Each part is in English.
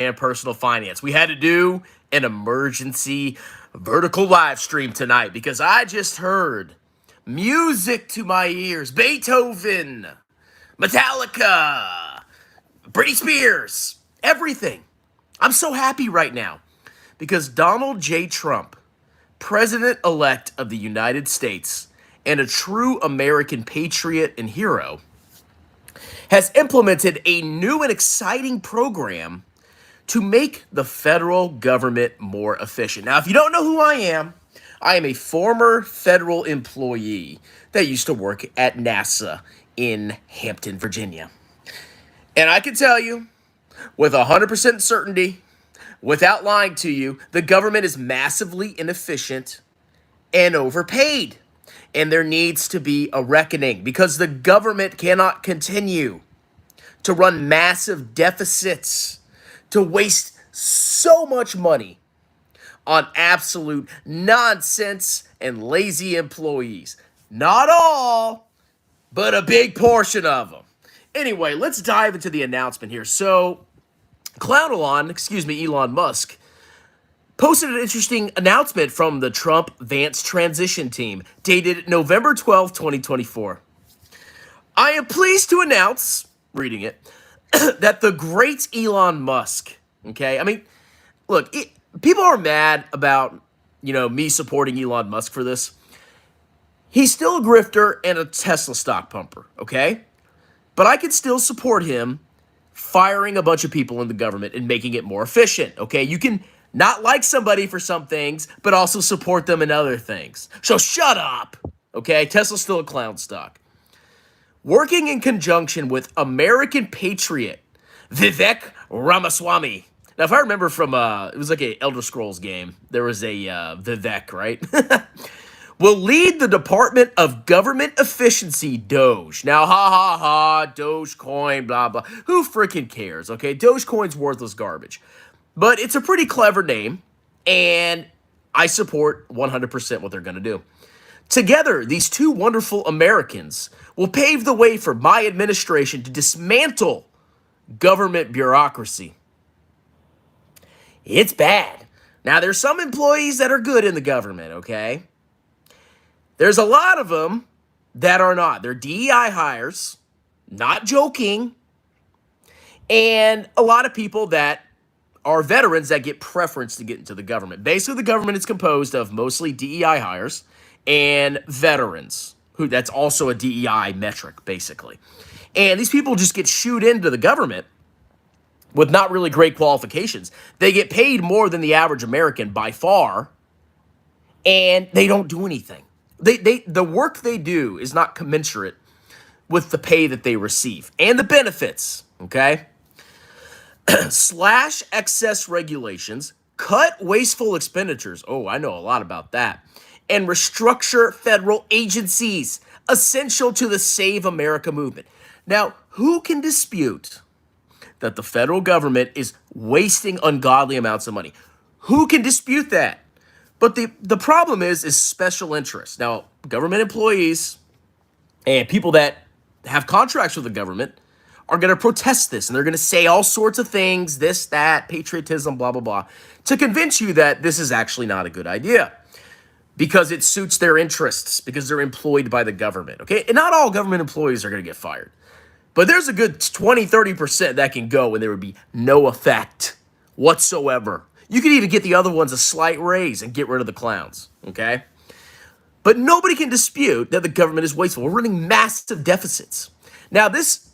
and personal finance. We had to do an emergency vertical live stream tonight because I just heard music to my ears. Beethoven, Metallica, Britney Spears, everything. I'm so happy right now because Donald J. Trump, President-elect of the United States and a true American patriot and hero, has implemented a new and exciting program to make the federal government more efficient. Now, if you don't know who I am a former federal employee that used to work at NASA in Hampton, Virginia. And I can tell you with 100% certainty, without lying to you, the government is massively inefficient and overpaid. And there needs to be a reckoning because the government cannot continue to run massive deficits, to waste so much money on absolute nonsense and lazy employees. Not all, but a big portion of them. Anyway, let's dive into the announcement here. So, Elon Musk, posted an interesting announcement from the Trump-Vance transition team, dated November 12, 2024. I am pleased to announce, reading it, that the great Elon Musk, okay? I mean, look, people are mad about, me supporting Elon Musk for this. He's still a grifter and a Tesla stock pumper, okay? But I could still support him firing a bunch of people in the government and making it more efficient, okay? You can not like somebody for some things, but also support them in other things. So shut up, okay? Tesla's still a clown stock. Working in conjunction with American patriot Vivek Ramaswamy. Now, if I remember from, it was like a Elder Scrolls game. There was a Vivek, right? Will lead the Department of Government Efficiency, DOGE. Now, Dogecoin, blah, blah. Who freaking cares, okay? Dogecoin's worthless garbage. But it's a pretty clever name, and I support 100% what they're going to do. Together, these two wonderful Americans will pave the way for my administration to dismantle government bureaucracy. It's bad. Now, there's some employees that are good in the government, okay? There's a lot of them that are not. They're DEI hires, not joking, and a lot of people that are veterans that get preference to get into the government. Basically, the government is composed of mostly DEI hires and veterans, that's also a DEI metric, basically. And these people just get shooed into the government with not really great qualifications. They get paid more than the average American by far, and they don't do anything. The work they do is not commensurate with the pay that they receive and the benefits, okay? Slash excess regulations, cut wasteful expenditures. Oh, I know a lot about that. And restructure federal agencies, essential to the Save America movement. Now, who can dispute that the federal government is wasting ungodly amounts of money? Who can dispute that? But the problem is special interests. Now, government employees and people that have contracts with the government are going to protest this, and they're going to say all sorts of things, this, that, patriotism, blah, blah, blah, to convince you that this is actually not a good idea because it suits their interests, because they're employed by the government, okay? And not all government employees are going to get fired, but there's a good 20, 30% that can go and there would be no effect whatsoever. You could even get the other ones a slight raise and get rid of the clowns, okay? But nobody can dispute that the government is wasteful. We're running massive deficits. Now, this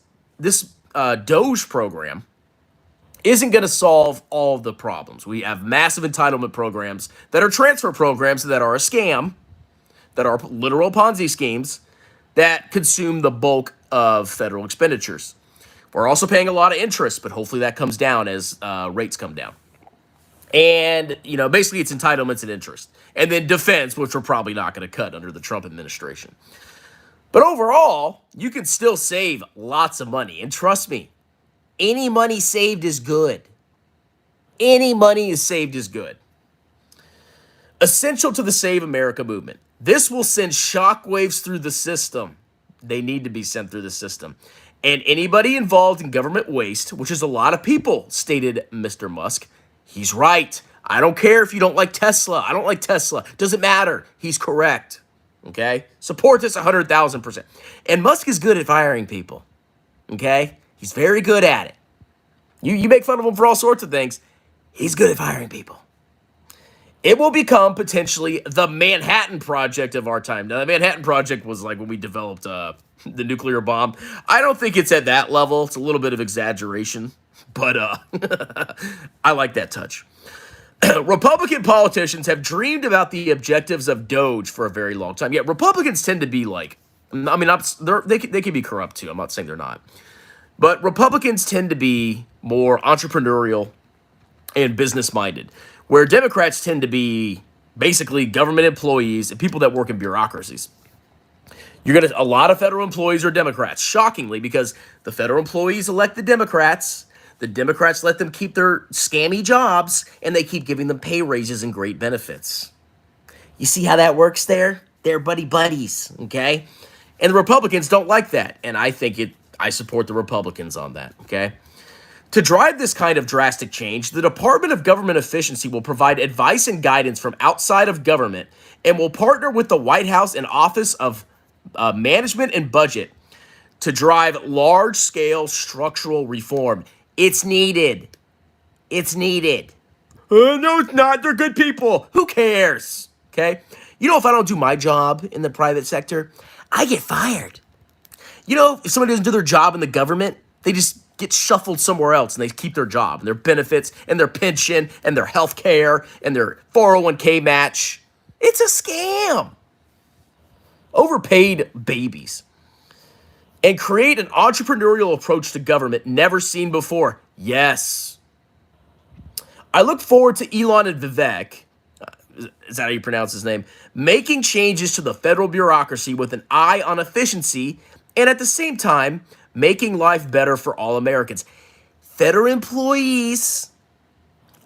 DOGE program isn't going to solve all of the problems. We have massive entitlement programs that are transfer programs that are a scam, that are literal Ponzi schemes that consume the bulk of federal expenditures. We're also paying a lot of interest, but hopefully that comes down as rates come down. And, basically it's entitlements and interest. And then defense, which we're probably not going to cut under the Trump administration. But overall, you can still save lots of money. And trust me, any money saved is good. Any money is saved is good. Essential to the Save America movement. This will send shockwaves through the system. They need to be sent through the system. And anybody involved in government waste, which is a lot of people, stated Mr. Musk, he's right. I don't care if you don't like Tesla. I don't like Tesla. Doesn't matter. He's correct. Okay? Support this 100,000%. And Musk is good at firing people. Okay? He's very good at it. You make fun of him for all sorts of things. He's good at firing people. It will become potentially the Manhattan Project of our time. Now, the Manhattan Project was like when we developed the nuclear bomb. I don't think it's at that level. It's a little bit of exaggeration, but I like that touch. Republican politicians have dreamed about the objectives of DOGE for a very long time. Yeah, Republicans tend to be like, I mean, they can be corrupt too. I'm not saying they're not. But Republicans tend to be more entrepreneurial and business-minded, where Democrats tend to be basically government employees and people that work in bureaucracies. A lot of federal employees are Democrats, shockingly, because the federal employees elect the Democrats let them keep their scammy jobs, and they keep giving them pay raises and great benefits. You see how that works there? They're buddies, okay? And the Republicans don't like that, and I support the Republicans on that, okay? To drive this kind of drastic change, the Department of Government Efficiency will provide advice and guidance from outside of government and will partner with the White House and Office of Management and Budget to drive large-scale structural reform. It's needed. It's needed. No, it's not. They're good people. Who cares? Okay? You know, if I don't do my job in the private sector, I get fired. You know, if somebody doesn't do their job in the government, they just get shuffled somewhere else and they keep their job and their benefits and their pension and their health care and their 401k match. It's a scam. Overpaid babies. And create an entrepreneurial approach to government never seen before. Yes. I look forward to Elon and Vivek, is that how you pronounce his name, making changes to the federal bureaucracy with an eye on efficiency and at the same time, making life better for all Americans. Federal employees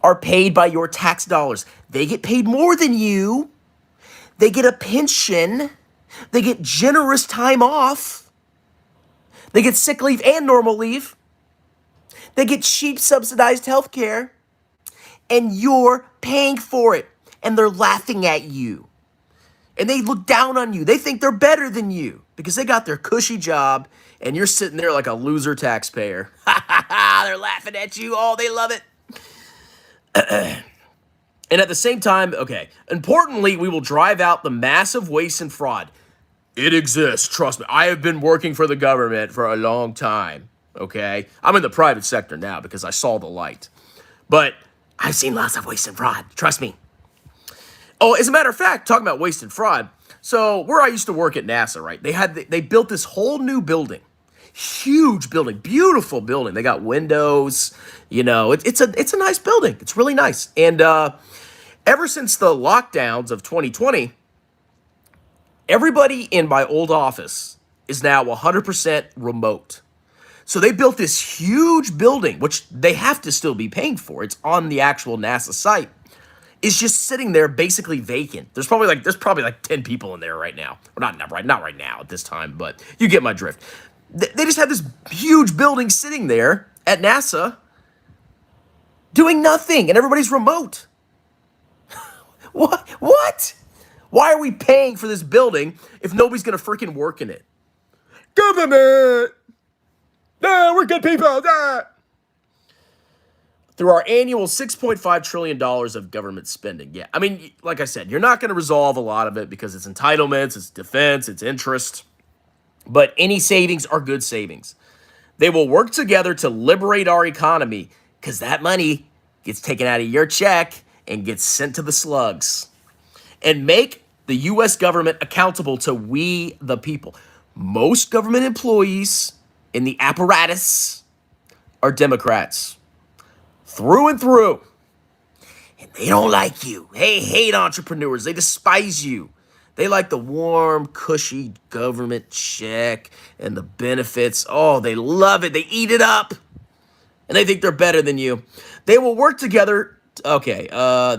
are paid by your tax dollars. They get paid more than you. They get a pension. They get generous time off. They get sick leave and normal leave. They get cheap subsidized health care. And you're paying for it. And they're laughing at you. And they look down on you. They think they're better than you because they got their cushy job and you're sitting there like a loser taxpayer. They're laughing at you. Oh, they love it. And at the same time, okay, importantly, we will drive out the massive waste and fraud. It exists. Trust me. I have been working for the government for a long time. Okay? I'm in the private sector now because I saw the light. But I've seen lots of waste and fraud. Trust me. Oh, as a matter of fact, talking about waste and fraud. So where I used to work at NASA, right? They built this whole new building. Huge building. Beautiful building. They got windows. You know, it's a nice building. It's really nice. And ever since the lockdowns of 2020, everybody in my old office is now 100% remote. So they built this huge building, which they have to still be paying for. It's on the actual NASA site. It's just sitting there basically vacant. There's probably like 10 people in there right now. Or not right now at this time, but you get my drift. They just have this huge building sitting there at NASA doing nothing, and everybody's remote. What? Why are we paying for this building if nobody's going to freaking work in it? Government! No, we're good people! Ah! Through our annual $6.5 trillion of government spending. Yeah, I mean, like I said, you're not going to resolve a lot of it because it's entitlements, it's defense, it's interest. But any savings are good savings. They will work together to liberate our economy because that money gets taken out of your check and gets sent to the slugs. And make the U.S. government accountable to we the people. Most government employees in the apparatus are Democrats. Through and through. And they don't like you. They hate entrepreneurs. They despise you. They like the warm, cushy government check and the benefits. Oh, they love it. They eat it up. And they think they're better than you. They will work together. Okay,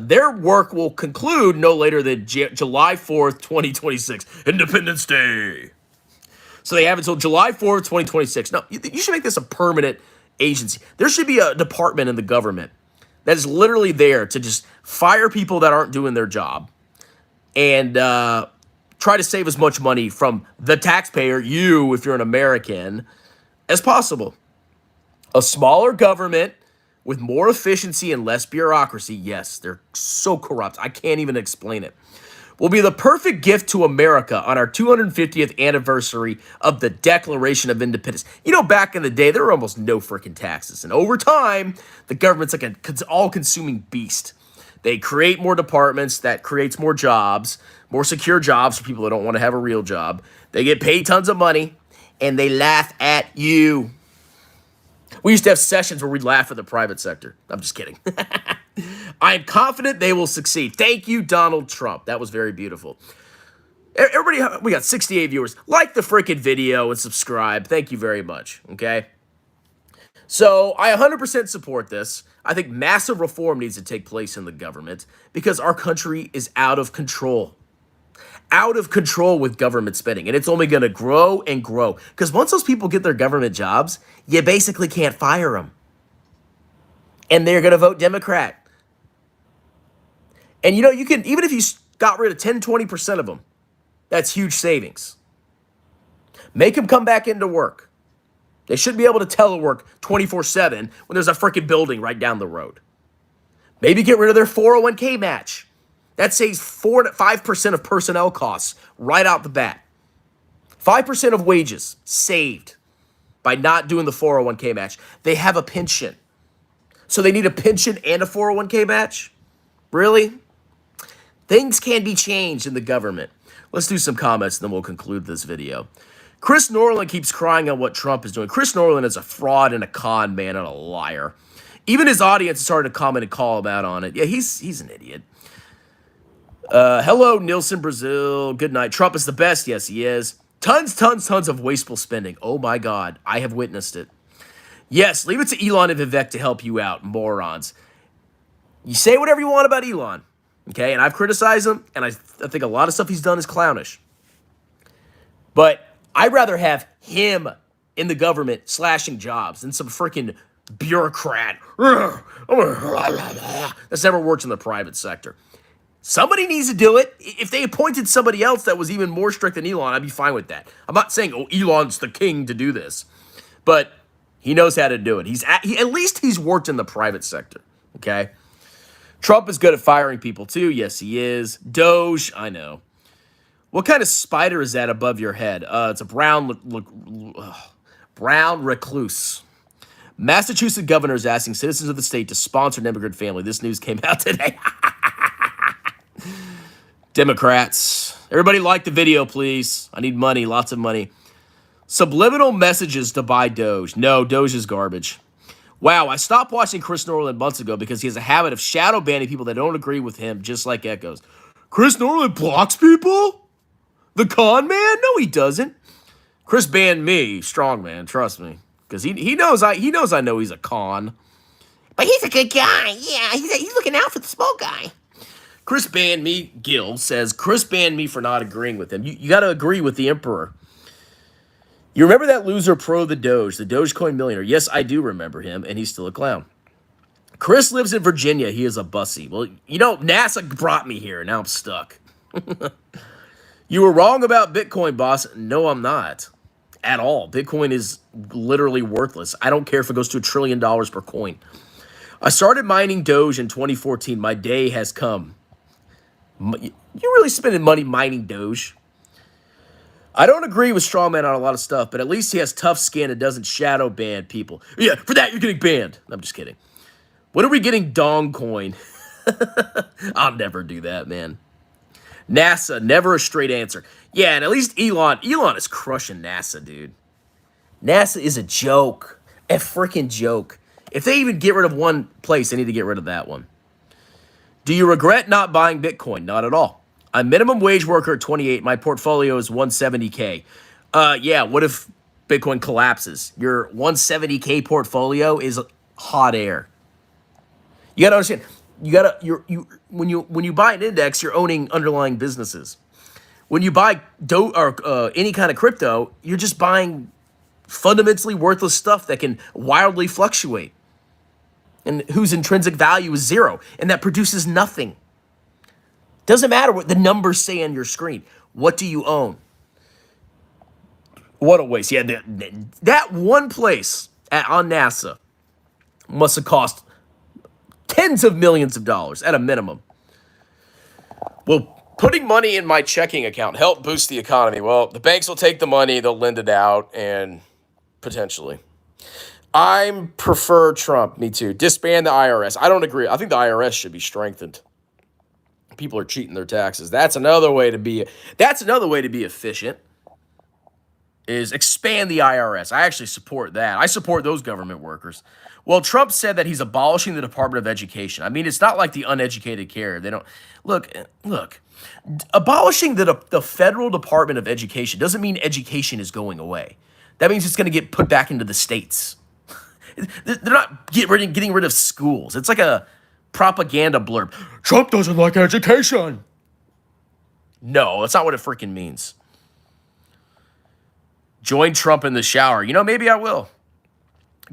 their work will conclude no later than July 4th, 2026, Independence Day. So they have until July 4th, 2026. No, you should make this a permanent agency. There should be a department in the government that is literally there to just fire people that aren't doing their job and try to save as much money from the taxpayer, you, if you're an American, as possible. A smaller government with more efficiency and less bureaucracy. Yes, they're so corrupt. I can't even explain it. Will be the perfect gift to America on our 250th anniversary of the Declaration of Independence. You know, back in the day, there were almost no freaking taxes. And over time, the government's like an all-consuming beast. They create more departments. That creates more jobs, more secure jobs for people that don't want to have a real job. They get paid tons of money, and they laugh at you. We used to have sessions where we'd laugh at the private sector. I'm just kidding. I am confident they will succeed. Thank you, Donald Trump. That was very beautiful. Everybody, we got 68 viewers. Like the freaking video and subscribe. Thank you very much, okay? So I 100% support this. I think massive reform needs to take place in the government because our country is out of control. Out of control with government spending. And it's only going to grow and grow. Because once those people get their government jobs, you basically can't fire them. And they're going to vote Democrat. And you know, you can, even if you got rid of 10, 20% of them, that's huge savings. Make them come back into work. They should be able to telework 24/7 when there's a freaking building right down the road. Maybe get rid of their 401k match. That saves 5% of personnel costs right out the bat. 5% of wages saved by not doing the 401k match. They have a pension. So they need a pension and a 401k match? Really? Things can be changed in the government. Let's do some comments, and then we'll conclude this video. Chris Norland keeps crying on what Trump is doing. Chris Norland is a fraud and a con man and a liar. Even his audience is starting to comment and call him out on it. Yeah, he's an idiot. Hello, Nielsen Brazil. Good night. Trump is the best. Yes, he is. Tons of wasteful spending. Oh, my God. I have witnessed it. Yes, leave it to Elon and Vivek to help you out, morons. You say whatever you want about Elon, okay? And I've criticized him, and I think a lot of stuff he's done is clownish. But I'd rather have him in the government slashing jobs than some freaking bureaucrat. That's never worked in the private sector. Somebody needs to do it. If they appointed somebody else that was even more strict than Elon, I'd be fine with that. I'm not saying, oh, Elon's the king to do this. But he knows how to do it. At least he's worked in the private sector, okay? Trump is good at firing people, too. Yes, he is. DOGE, I know. What kind of spider is that above your head? It's a brown recluse. Massachusetts governor is asking citizens of the state to sponsor an immigrant family. This news came out today. Democrats. Everybody like the video, please. I need money, lots of money. Subliminal messages to buy Doge. No, Doge is garbage. Wow, I stopped watching Chris Norland months ago because he has a habit of shadow banning people that don't agree with him, just like Echoes. Chris Norland blocks people? The con man? No, he doesn't. Chris banned me, strong man, trust me. Because he knows I know he's a con. But he's a good guy. Yeah, he's looking out for the small guy. Chris banned me, Gil says, Chris banned me for not agreeing with him. You got to agree with the emperor. You remember that loser pro the Dogecoin millionaire? Yes, I do remember him, and he's still a clown. Chris lives in Virginia. He is a bussy. Well, you know, NASA brought me here. Now I'm stuck. You were wrong about Bitcoin, boss. No, I'm not. At all. Bitcoin is literally worthless. I don't care if it goes to $1 trillion per coin. I started mining Doge in 2014. My day has come. You really spending money mining Doge? I don't agree with Strongman on a lot of stuff, but at least he has tough skin and doesn't shadow ban people. Yeah, for that you're getting banned. I'm just kidding. When are we getting Dong Coin? I'll never do that, man. NASA, never a straight answer. Yeah, and at least Elon is crushing NASA, dude. NASA is a joke. A freaking joke. If they even get rid of one place, they need to get rid of that one. Do you regret not buying Bitcoin? Not at all. I'm minimum wage worker at 28. My portfolio is 170K. Yeah, what if Bitcoin collapses? Your 170K portfolio is hot air. You gotta understand. When you buy an index, you're owning underlying businesses. When you buy any kind of crypto, you're just buying fundamentally worthless stuff that can wildly fluctuate and whose intrinsic value is zero and that produces nothing. Doesn't matter what the numbers say on your screen. What do you own? What a waste. Yeah, that one place on NASA must have cost tens of millions of dollars at a minimum. Well, putting money in my checking account helped boost the economy. Well, the banks will take the money, they'll lend it out, and potentially. I prefer Trump. Me too. Disband the IRS. I don't agree. I think the IRS should be strengthened. People are cheating their taxes. That's another way to be efficient. Is expand the IRS. I actually support that. I support those government workers. Well, Trump said that he's abolishing the Department of Education. I mean, it's not like the uneducated care. They don't look. Abolishing the federal Department of Education doesn't mean education is going away. That means it's going to get put back into the states. They're not getting rid of schools. It's like a propaganda blurb. Trump doesn't like education. No, that's not what it freaking means. Join Trump in the shower. Maybe I will.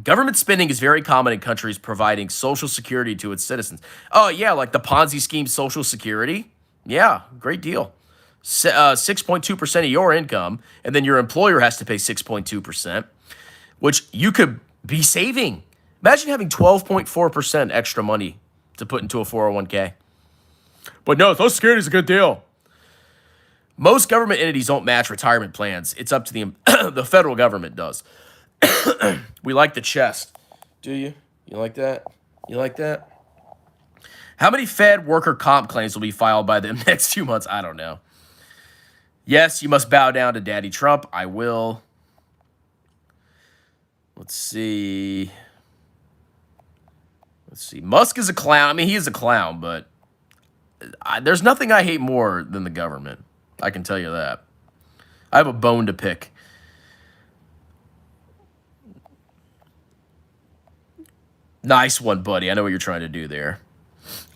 Government spending is very common in countries providing Social Security to its citizens. Oh, yeah, like the Ponzi scheme Social Security. Yeah, great deal. 6.2% of your income, and then your employer has to pay 6.2%, which you could be saving. Imagine having 12.4% extra money to put into a 401k. But no, Social Security is a good deal. Most government entities don't match retirement plans. It's up to the federal government does. We like the chest. Do you? You like that? You like that? How many Fed worker comp claims will be filed by the next 2 months? I don't know. Yes, you must bow down to Daddy Trump. I will. Let's see. Musk is a clown. I mean, he is a clown, but there's nothing I hate more than the government. I can tell you that. I have a bone to pick. Nice one, buddy. I know what you're trying to do there.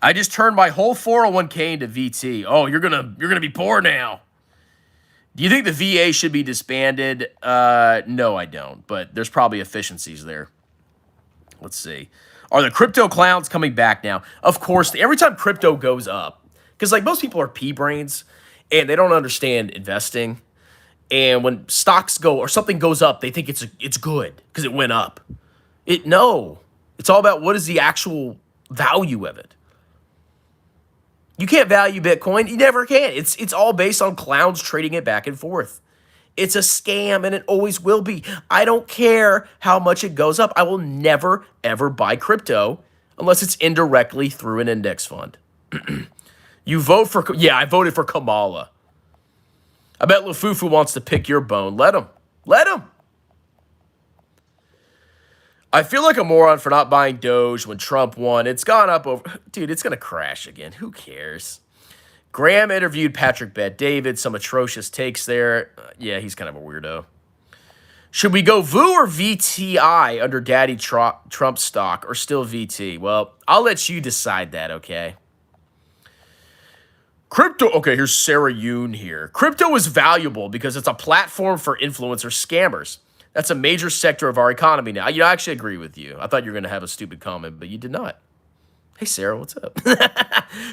I just turned my whole 401k into VT. Oh, you're gonna be poor now. Do you think the VA should be disbanded? No, I don't. But there's probably efficiencies there. Let's see. Are the crypto clowns coming back now? Of course. Every time crypto goes up, because like most people are pea brains and they don't understand investing. And when stocks go or something goes up, they think it's good because it went up. No. It's all about what is the actual value of it. You can't value Bitcoin. You never can. It's all based on clowns trading it back and forth. It's a scam, and it always will be. I don't care how much it goes up. I will never, ever buy crypto unless it's indirectly through an index fund. You vote for... Yeah, I voted for Kamala. I bet Lufufu wants to pick your bone. Let him. Let him. I feel like a moron for not buying Doge when Trump won. It's gone up over... Dude, it's going to crash again. Who cares? Graham interviewed Patrick Bet-David. Some atrocious takes there. Yeah, he's kind of a weirdo. Should we go VOO or VTI under Daddy Trump stock or still VT? Well, I'll let you decide that, okay? Crypto... Okay, here's Sarah Yoon here. Crypto is valuable because it's a platform for influencer scammers. That's a major sector of our economy now. I actually agree with you. I thought you were going to have a stupid comment, but you did not. Hey, Sarah, what's up?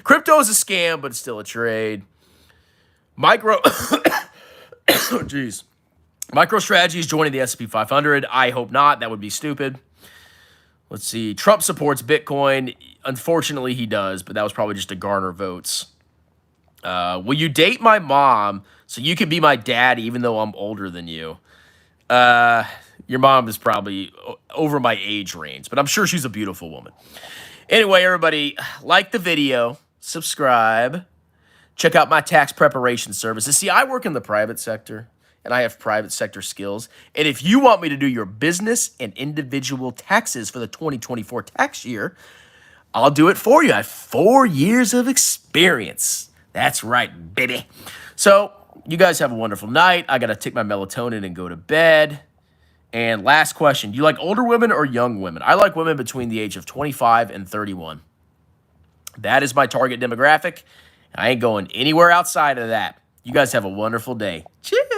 Crypto is a scam, but it's still a trade. Jeez. MicroStrategy is joining the S&P 500. I hope not. That would be stupid. Let's see. Trump supports Bitcoin. Unfortunately, he does, but that was probably just to garner votes. Will you date my mom so you can be my dad even though I'm older than you? Your mom is probably over my age range, but I'm sure she's a beautiful woman. Anyway, everybody, like the video, subscribe, check out my tax preparation services. See, I work in the private sector, and I have private sector skills. And if you want me to do your business and individual taxes for the 2024 tax year, I'll do it for you. I have 4 years of experience. That's right, baby. So, you guys have a wonderful night. I got to take my melatonin and go to bed. And last question. Do you like older women or young women? I like women between the age of 25 and 31. That is my target demographic. I ain't going anywhere outside of that. You guys have a wonderful day. Cheers.